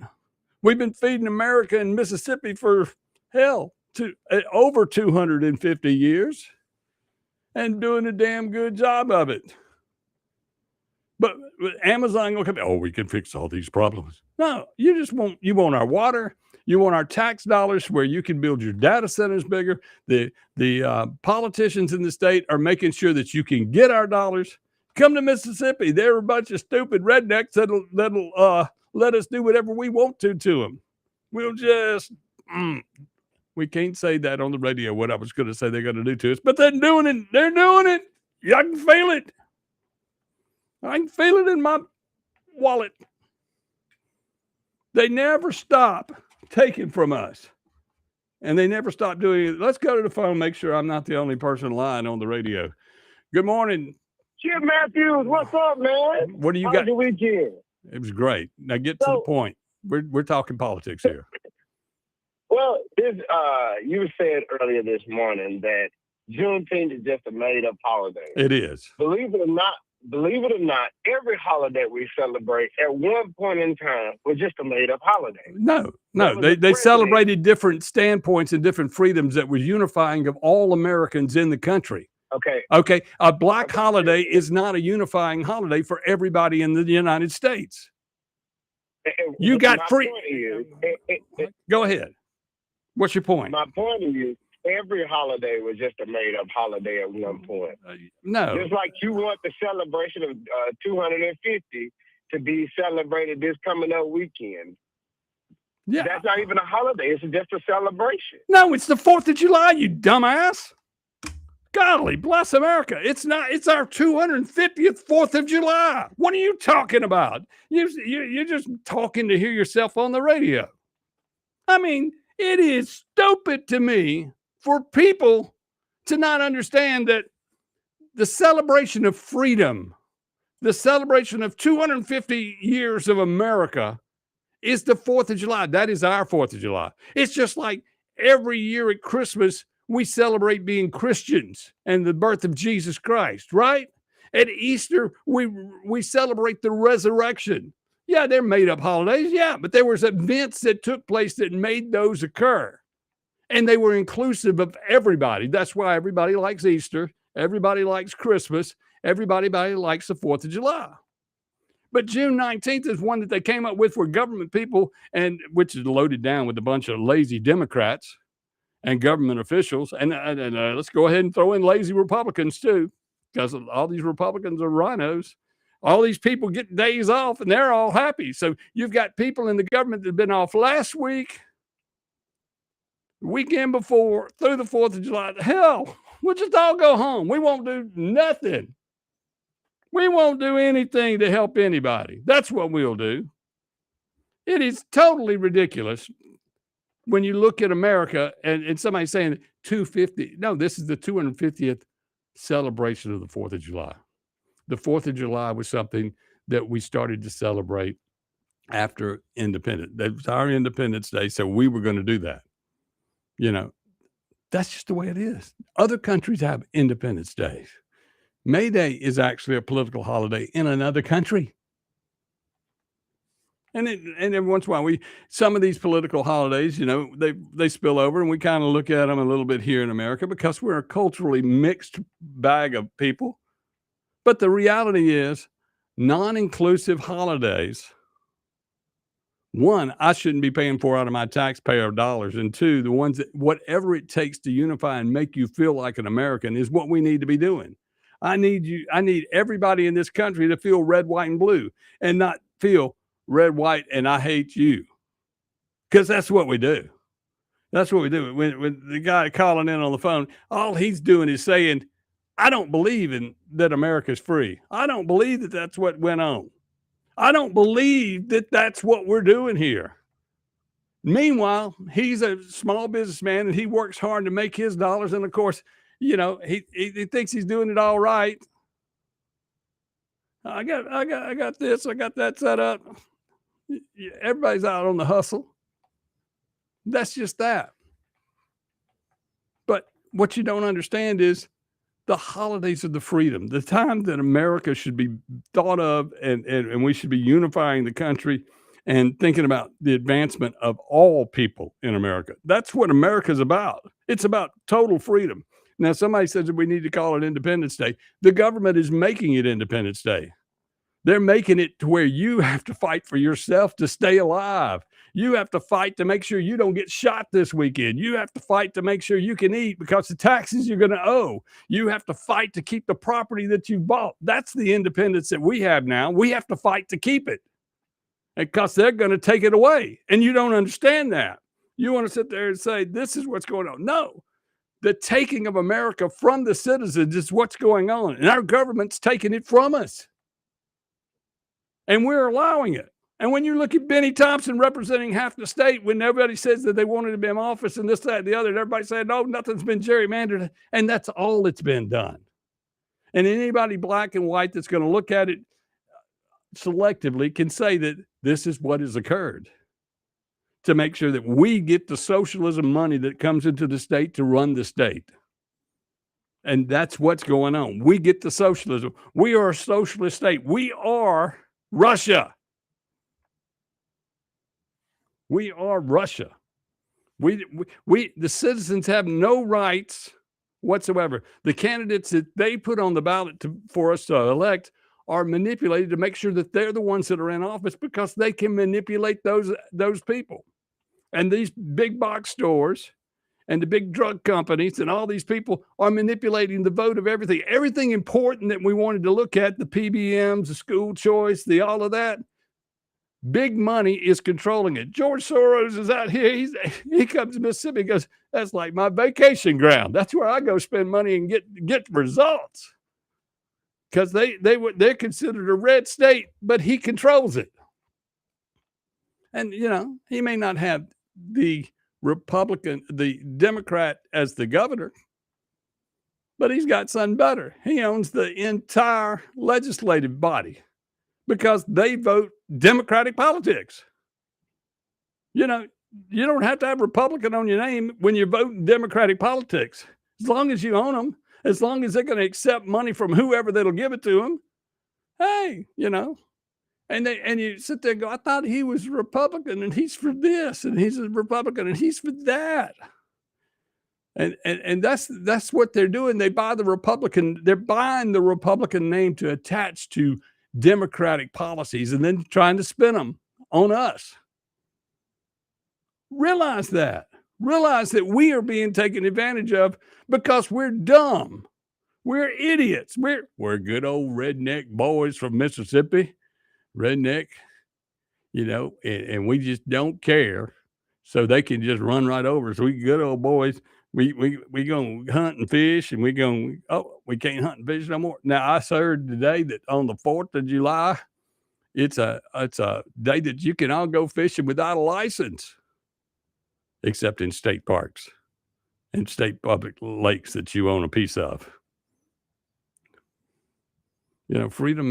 We've been feeding America and Mississippi for over 250 years and doing a damn good job of it. But Amazon will come, we can fix all these problems. No, you want our water. You want our tax dollars where you can build your data centers bigger. The politicians in the state are making sure that you can get our dollars. Come to Mississippi. They're a bunch of stupid rednecks that'll let us do whatever we want to them. We'll just, we can't say that on the radio, what I was going to say they're going to do to us, but they're doing it. They're doing it. I can feel it. I can feel it in my wallet. They never stop taking from us. And they never stop doing it. Let's go to the phone, make sure I'm not the only person lying on the radio. Good morning. Chip Matthews, what's up, man? What do you How got? was your weekend? It was great. Now get to the point. We're talking politics here. Well, you said earlier this morning that Juneteenth is just a made-up holiday. It is. Believe it or not, every holiday we celebrate at one point in time was just a made-up holiday. No. They celebrated different standpoints and different freedoms that was unifying of all Americans in the country. Okay. A black holiday is not a unifying holiday for everybody in the United States. You got free. Go ahead. What's your point? My point is, every holiday was just a made-up holiday at one point. No. Just like you want the celebration of 250 to be celebrated this coming up weekend. Yeah. That's not even a holiday. It's just a celebration. No, it's the 4th of July, you dumbass. Golly, bless America. It's not. It's our 250th 4th of July. What are you talking about? You're just talking to hear yourself on the radio. I mean, it is stupid to me for people to not understand that the celebration of freedom, the celebration of 250 years of America is the 4th of July. That is our 4th of July. It's just like every year at Christmas, we celebrate being Christians and the birth of Jesus Christ, right? At Easter, we celebrate the resurrection. Yeah, they're made up holidays. Yeah, but there was events that took place that made those occur. And they were inclusive of everybody. That's why everybody likes Easter. Everybody likes Christmas. Everybody likes the 4th of July. But June 19th is one that they came up with for government people, and which is loaded down with a bunch of lazy Democrats and government officials. And let's go ahead and throw in lazy Republicans too, because all these Republicans are rhinos. All these people get days off and they're all happy. So you've got people in the government that have been off last week, weekend before, through the 4th of July. Hell, we'll just all go home. We won't do nothing. We won't do anything to help anybody. That's what we'll do. It is totally ridiculous when you look at America and somebody saying 250. No, this is the 250th celebration of the 4th of July. The 4th of July was something that we started to celebrate after independence. That was our Independence Day, so we were going to do that. You know, that's just the way it is. Other countries have Independence Days. May Day is actually a political holiday in another country. And every once in a while, some of these political holidays, you know, they spill over, and we kind of look at them a little bit here in America because we're a culturally mixed bag of people. But the reality is, non-inclusive holidays, one, I shouldn't be paying for out of my taxpayer dollars. And two, the ones that whatever it takes to unify and make you feel like an American is what we need to be doing. I need everybody in this country to feel red, white, and blue and not feel red, white, and I hate you. Because that's what we do. That's what we do. When the guy calling in on the phone, all he's doing is saying, I don't believe in that America's free. I don't believe that that's what went on. I don't believe that that's what we're doing here. Meanwhile, he's a small businessman and he works hard to make his dollars. And of course, you know, he thinks he's doing it all right. I got this, I got that set up. Everybody's out on the hustle. That's just that. But what you don't understand is the holidays of the freedom, the time that America should be thought of and we should be unifying the country and thinking about the advancement of all people in America. That's what America's about. It's about total freedom. Now, somebody says that we need to call it Independence Day. The government is making it Independence Day. They're making it to where you have to fight for yourself to stay alive. You have to fight to make sure you don't get shot this weekend. You have to fight to make sure you can eat because the taxes you're going to owe. You have to fight to keep the property that you bought. That's the independence that we have now. We have to fight to keep it because they're going to take it away. And you don't understand that. You want to sit there and say, this is what's going on. No, the taking of America from the citizens is what's going on. And our government's taking it from us. And we're allowing it. And when you look at Benny Thompson representing half the state, when everybody says that they wanted to be in office and this, that, and the other, and everybody said, no, nothing's been gerrymandered. And that's all that's been done. And anybody black and white that's going to look at it selectively can say that this is what has occurred to make sure that we get the socialism money that comes into the state to run the state. And that's what's going on. We get the socialism. We are a socialist state. We are Russia. We are Russia. We the citizens have no rights whatsoever. The candidates that they put on the ballot for us to elect are manipulated to make sure that they're the ones that are in office because they can manipulate those people. And these big box stores and the big drug companies and all these people are manipulating the vote of everything. Everything important that we wanted to look at, the PBMs, the school choice, all of that, big money is controlling it. George Soros is out here. He comes to Mississippi and goes, that's like my vacation ground. That's where I go spend money and get results. Because they're considered a red state, but he controls it. And, you know, he may not have the Democrat as the governor, but he's got something better. He owns the entire legislative body because they vote Democratic politics. You know, you don't have to have Republican on your name when you're voting Democratic politics. As long as you own them, as long as they're going to accept money from whoever that'll give it to them, hey, you know. And you sit there and go, I thought he was Republican and he's for this and he's a Republican and he's for that. And that's what they're doing. They buy the Republican, they're buying the Republican name to attach to Democratic policies and then trying to spin them on us. Realize that. Realize that we are being taken advantage of because we're dumb. We're idiots. We're good old redneck boys from Mississippi. Redneck, you know, and we just don't care. So they can just run right over us. We good old boys. We gonna hunt and fish, and we can't hunt and fish no more. Now I heard today that on the 4th of July, it's a day that you can all go fishing without a license, except in state parks and state public lakes that you own a piece of. You know, freedom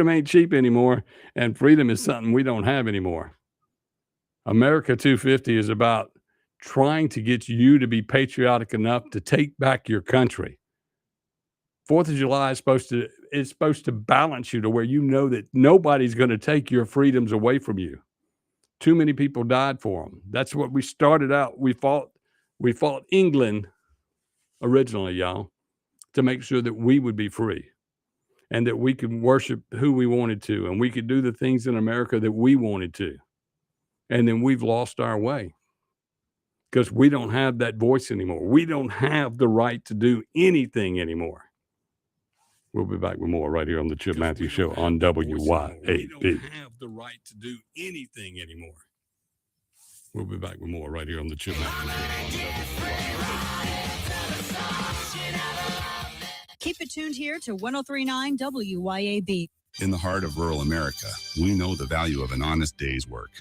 ain't cheap anymore, and freedom is something we don't have anymore. America 250 is about trying to get you to be patriotic enough to take back your country. 4th of July is supposed to balance you to where you know that nobody's going to take your freedoms away from you. Too many people died for them. That's what we started out. We fought England originally, y'all, to make sure that we would be free. and that we could worship who we wanted to, and we could do the things in America that we wanted to. And then we've lost our way because we don't have that voice anymore. We don't have the right to do anything anymore. We'll be back with more right here on the Chip Matthews Show on WYAB. We don't have the right to do anything anymore. We'll be back with more right here on the Chip Matthews Show on WYAB. Keep it tuned here to 103.9 WYAB. In the heart of rural America, we know the value of an honest day's work.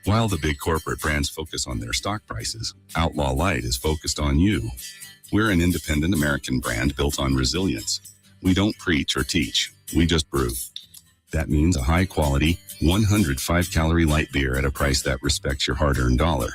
While the big corporate brands focus on their stock prices, Outlaw Light is focused on you. We're an independent American brand built on resilience. We don't preach or teach, we just brew. That means a high-quality, 105-calorie light beer at a price that respects your hard-earned dollar.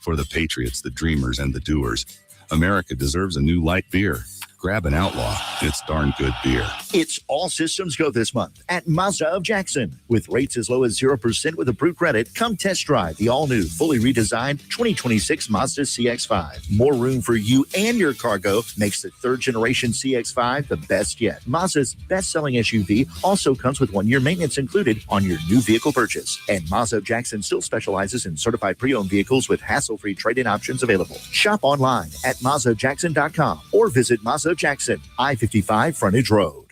For the patriots, the dreamers, and the doers, America deserves a new light beer. Grab an Outlaw. It's darn good beer. It's all systems go this month at Mazda of Jackson. With rates as low as 0% with approved credit, come test drive the all-new, fully redesigned 2026 Mazda CX-5. More room for you and your cargo makes the third-generation CX-5 the best yet. Mazda's best-selling SUV also comes with 1-year maintenance included on your new vehicle purchase. And Mazda of Jackson still specializes in certified pre-owned vehicles with hassle-free trade-in options available. Shop online at MazdaofJackson.com or visit Mazda of Jackson, I-55 Frontage Road.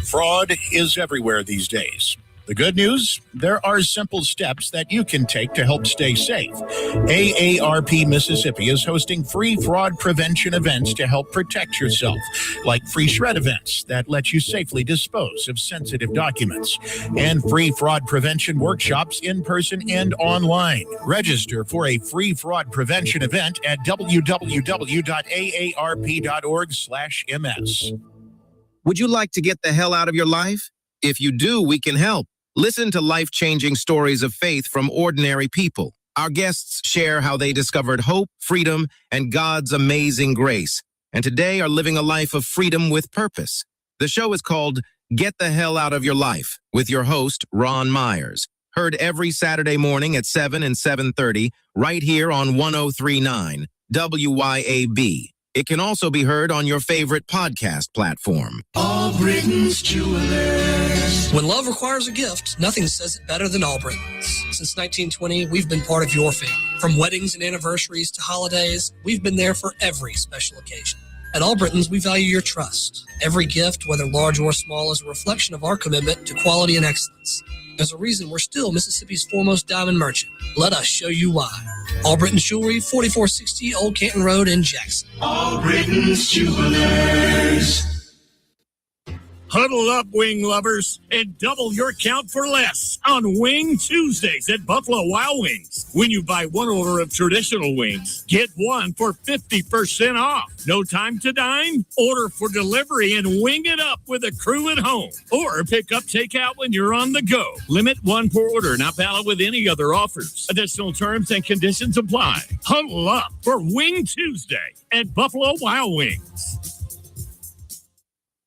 Fraud is everywhere these days. The good news, there are simple steps that you can take to help stay safe. AARP Mississippi is hosting free fraud prevention events to help protect yourself, like free shred events that let you safely dispose of sensitive documents, and free fraud prevention workshops in person and online. Register for a free fraud prevention event at www.aarp.org/ms. Would you like to get the hell out of your life? If you do, we can help. Listen to life-changing stories of faith from ordinary people. Our guests share how they discovered hope, freedom, and God's amazing grace, and today are living a life of freedom with purpose. The show is called Get the Hell Out of Your Life with your host, Ron Myers. Heard every Saturday morning at 7 and 7:30 right here on 103.9 WYAB. It can also be heard on your favorite podcast platform. All Britain's Jewelers. When love requires a gift, nothing says it better than All Britons. Since 1920, we've been part of your family. From weddings and anniversaries to holidays, we've been there for every special occasion. At All Britons, we value your trust. Every gift, whether large or small, is a reflection of our commitment to quality and excellence. There's a reason we're still Mississippi's foremost diamond merchant. Let us show you why. All Britain's Jewelry, 4460 Old Canton Road in Jackson. All Britain's Jewelers. Huddle up, wing lovers, and double your count for less on Wing Tuesdays at Buffalo Wild Wings. When you buy one order of traditional wings, get one for 50% off. No time to dine? Order for delivery and wing it up with a crew at home. Or pick up takeout when you're on the go. Limit one per order, not valid with any other offers. Additional terms and conditions apply. Huddle up for Wing Tuesday at Buffalo Wild Wings.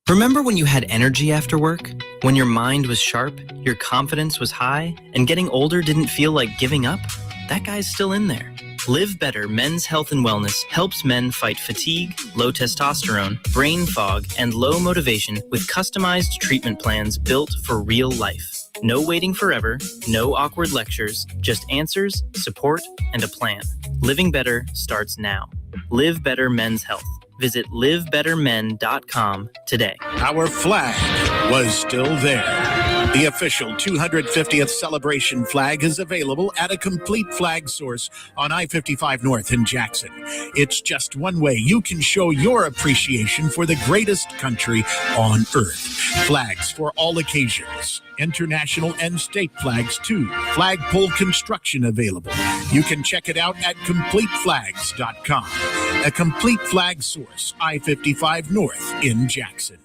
Remember when you had energy after work? When your mind was sharp, your confidence was high, and getting older didn't feel like giving up? That guy's still in there. Live Better Men's Health and Wellness helps men fight fatigue, low testosterone, brain fog, and low motivation with customized treatment plans built for real life. No waiting forever, no awkward lectures, just answers, support, and a plan. Living better starts now. Live Better Men's Health. Visit livebettermen.com today. Our flag was still there. The official 250th celebration flag is available at a complete flag source on I-55 North in Jackson. It's just one way you can show your appreciation for the greatest country on earth. Flags for all occasions. International and state flags too. Flagpole construction available. You can check it out at CompleteFlags.com. A complete flag source, I-55 North in Jackson.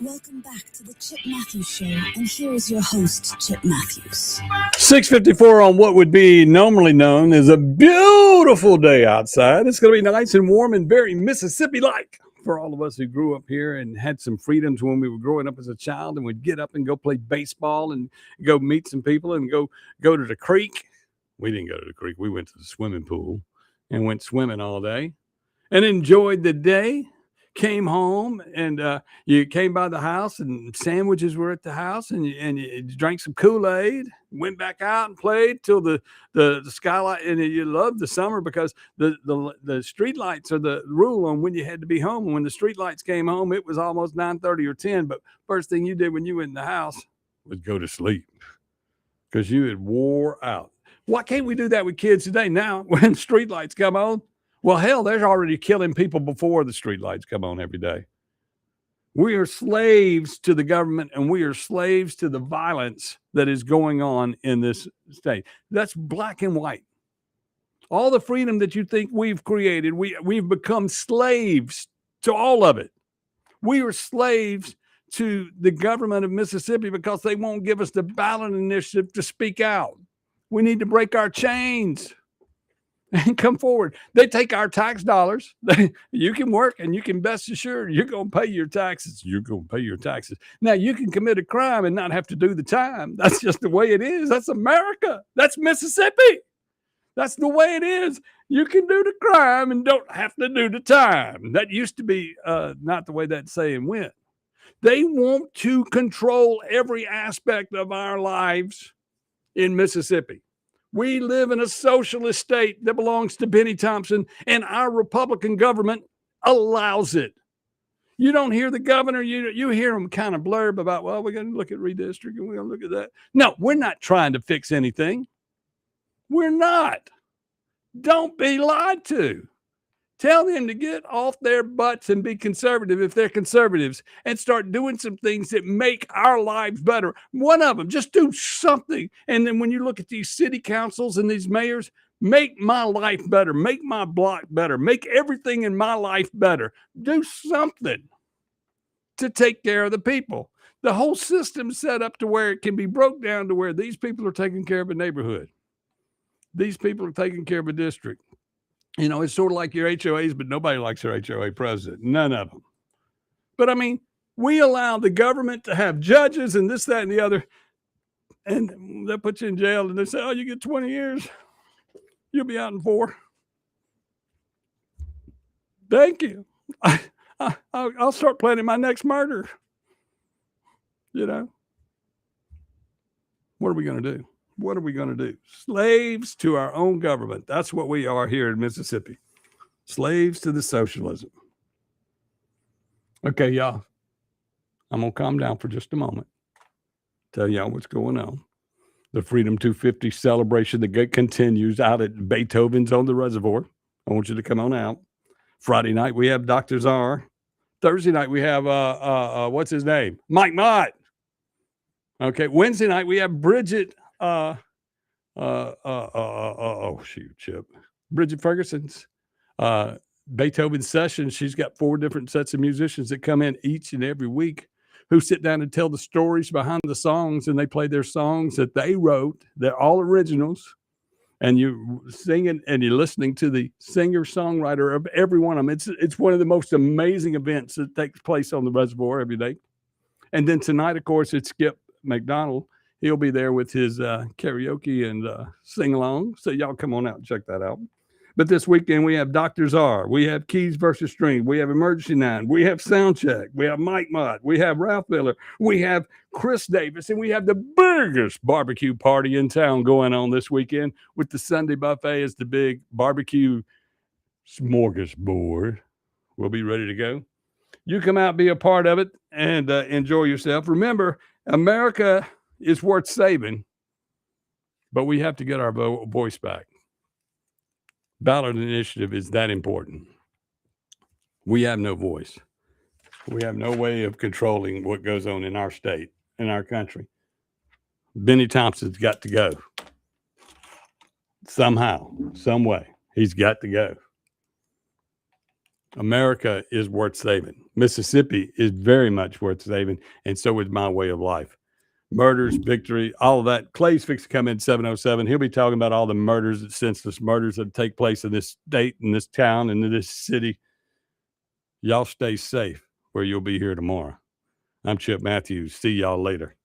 Welcome back to the Chip Matthews Show, and here is your host, Chip Matthews. 6:54 on what would be normally known as a beautiful day outside. It's going to be nice and warm and very Mississippi-like for all of us who grew up here and had some freedoms when we were growing up as a child, and would get up and go play baseball and go meet some people and go to the creek. We didn't go to the creek. We went to the swimming pool and went swimming all day and enjoyed the day. Came home and you came by the house and sandwiches were at the house, and you drank some Kool-Aid, went back out and played till the skylight. And you loved the summer because the street lights are the rule on when you had to be home. And when the street lights came home, it was almost 9:30 or 10. But first thing you did when you went in the house was go to sleep because you had wore out. Why can't we do that with kids today? Now, when street lights come on, well, hell, they're already killing people before the streetlights come on every day. We are slaves to the government, and we are slaves to the violence that is going on in this state. That's black and white. All the freedom that you think we've created, we've become slaves to all of it. We are slaves to the government of Mississippi because they won't give us the ballot initiative to speak out. We need to break our chains and come forward. They take our tax dollars. You can work, and you can best assured you're going to pay your taxes. You're going to pay your taxes. Now, you can commit a crime and not have to do the time. That's just the way it is. That's America. That's Mississippi. That's the way it is. You can do the crime and don't have to do the time. That used to be not the way that saying went. They want to control every aspect of our lives in Mississippi. We live in a socialist state that belongs to Benny Thompson, and our Republican government allows it. You don't hear the governor, you hear him kind of blurb about, well, we're going to look at redistricting, we're going to look at that. No, we're not trying to fix anything. We're not. Don't be lied to. Tell them to get off their butts and be conservative if they're conservatives, and start doing some things that make our lives better. One of them, just do something. And then when you look at these city councils and these mayors, make my life better, make my block better, make everything in my life better. Do something to take care of the people. The whole system's set up to where it can be broke down to where these people are taking care of a neighborhood. These people are taking care of a district. You know, it's sort of like your HOAs, but nobody likes their HOA president. None of them. But I mean, we allow the government to have judges and this, that, and the other, and they'll put you in jail, and they say, oh, you get 20 years. You'll be out in 4. Thank you. I'll start planning my next murder. You know, what are we going to do? What are we going to do? Slaves to our own government. That's what we are here in Mississippi. Slaves to the socialism. Okay, y'all. I'm going to calm down for just a moment. Tell y'all what's going on. The Freedom 250 celebration that continues out at Beethoven's on the Reservoir. I want you to come on out. Friday night, we have Dr. Czar. Thursday night, we have, what's his name? Mike Mott. Okay, Wednesday night, we have Bridget, Chip. Bridget Ferguson's Beethoven session. She's got 4 different sets of musicians that come in each and every week who sit down and tell the stories behind the songs, and they play their songs that they wrote. They're all originals. And you singing and you're listening to the singer-songwriter of every one of them. It's one of the most amazing events that takes place on the Reservoir every day. And then tonight, of course, it's Skip McDonald. He'll be there with his karaoke and sing-along. So y'all come on out and check that out. But this weekend, we have Dr. Czar. We have Keys versus String. We have Emergency 9. We have Soundcheck. We have Mike Mott. We have Ralph Miller. We have Chris Davis. And we have the biggest barbecue party in town going on this weekend with the Sunday buffet as the big barbecue smorgasbord. We'll be ready to go. You come out, be a part of it, and enjoy yourself. Remember, America is worth saving, but we have to get our voice back. Ballot initiative is that important. We have no voice. We have no way of controlling what goes on in our state, in our country. Benny Thompson's got to go. Somehow, some way, he's got to go. America is worth saving. Mississippi is very much worth saving, and so is my way of life. Murders, victory, all of that. Clay's fixed to come in 707. He'll be talking about all the murders, senseless murders that take place in this state, in this town, and in this city. Y'all stay safe where you'll be here tomorrow. I'm Chip Matthews. See y'all later.